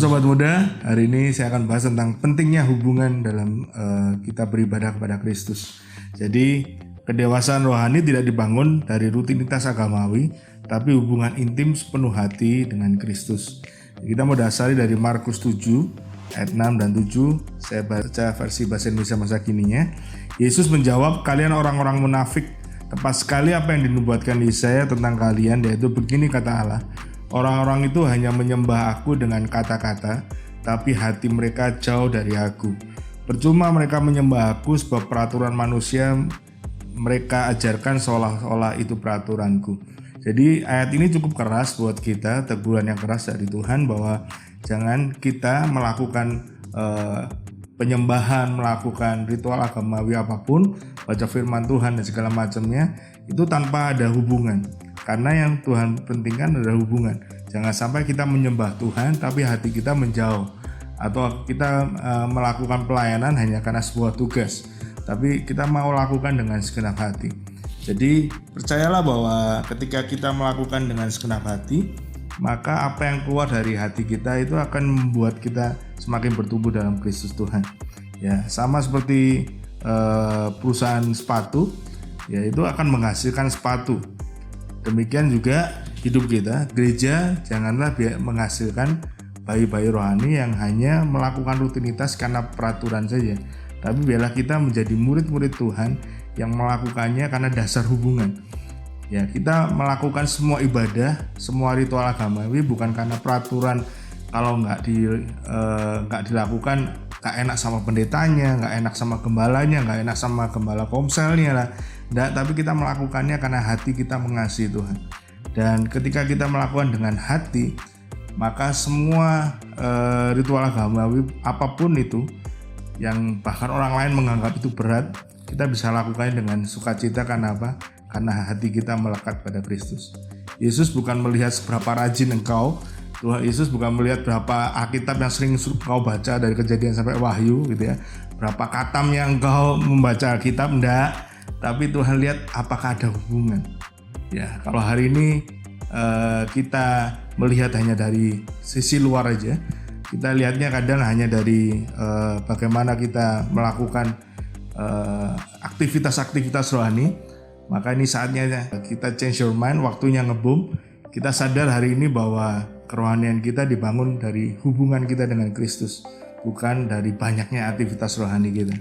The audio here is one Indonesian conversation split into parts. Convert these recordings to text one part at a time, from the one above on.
Sobat Muda, hari ini saya akan bahas tentang pentingnya hubungan dalam kita beribadah kepada Kristus. Jadi kedewasaan rohani tidak dibangun dari rutinitas agamawi, tapi hubungan intim sepenuh hati dengan Kristus. Kita mau dasari dari Markus 7 ayat 6 dan 7. Saya baca versi bahasa Indonesia masa kininya. Yesus menjawab, "Kalian orang-orang munafik, tepat sekali apa yang dinubuatkan Yesaya tentang kalian, yaitu begini kata Allah, orang-orang itu hanya menyembah aku dengan kata-kata, tapi hati mereka jauh dari aku. Percuma mereka menyembah aku sebab peraturan manusia mereka ajarkan seolah-olah itu peraturanku." Jadi ayat ini cukup keras buat kita, teguran yang keras dari Tuhan bahwa jangan kita melakukan penyembahan, melakukan ritual agamawi apapun, baca firman Tuhan dan segala macamnya itu tanpa ada hubungan. Karena yang Tuhan pentingkan adalah hubungan. Jangan sampai kita menyembah Tuhan tapi hati kita menjauh, atau kita melakukan pelayanan hanya karena sebuah tugas, tapi kita mau lakukan dengan segenap hati. Jadi percayalah bahwa ketika kita melakukan dengan segenap hati, maka apa yang keluar dari hati kita itu akan membuat kita semakin bertumbuh dalam Kristus Tuhan. Ya, sama seperti perusahaan sepatu, ya itu akan menghasilkan sepatu. Demikian juga hidup kita, gereja janganlah menghasilkan bayi-bayi rohani yang hanya melakukan rutinitas karena peraturan saja. Tapi biarlah kita menjadi murid-murid Tuhan yang melakukannya karena dasar hubungan. Ya, kita melakukan semua ibadah, semua ritual agamawi bukan karena peraturan. Kalau nggak dilakukan, nggak enak sama pendetanya, nggak enak sama gembalanya, nggak enak sama gembala komselnya lah. Nggak, tapi kita melakukannya karena hati kita mengasihi Tuhan. Dan ketika kita melakukan dengan hati, maka semua ritual agamawi apapun itu, yang bahkan orang lain menganggap itu berat, kita bisa lakukannya dengan sukacita. Karena apa? Karena hati kita melekat pada Kristus. Yesus bukan melihat seberapa rajin engkau, Tuhan Yesus bukan melihat berapa Alkitab yang sering engkau baca dari Kejadian sampai Wahyu gitu ya, berapa katamnya engkau membaca Alkitab, enggak, tapi Tuhan lihat apakah ada hubungan. Ya, kalau hari ini kita melihat hanya dari sisi luar aja, kita lihatnya kadang hanya dari bagaimana kita melakukan aktivitas-aktivitas rohani. Maka ini saatnya kita change your mind, waktunya ngebum. Kita sadar hari ini bahwa kerohanian kita dibangun dari hubungan kita dengan Kristus, bukan dari banyaknya aktivitas rohani kita.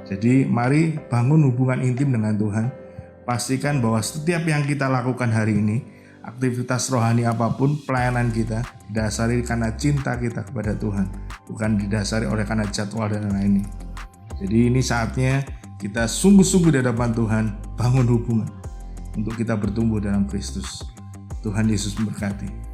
Jadi mari bangun hubungan intim dengan Tuhan. Pastikan bahwa setiap yang kita lakukan hari ini, aktivitas rohani apapun, pelayanan kita didasari karena cinta kita kepada Tuhan, bukan didasari oleh karena jadwal dan lain-lain. Jadi ini saatnya kita sungguh-sungguh di hadapan Tuhan, bangun hubungan untuk kita bertumbuh dalam Kristus. Tuhan Yesus memberkati.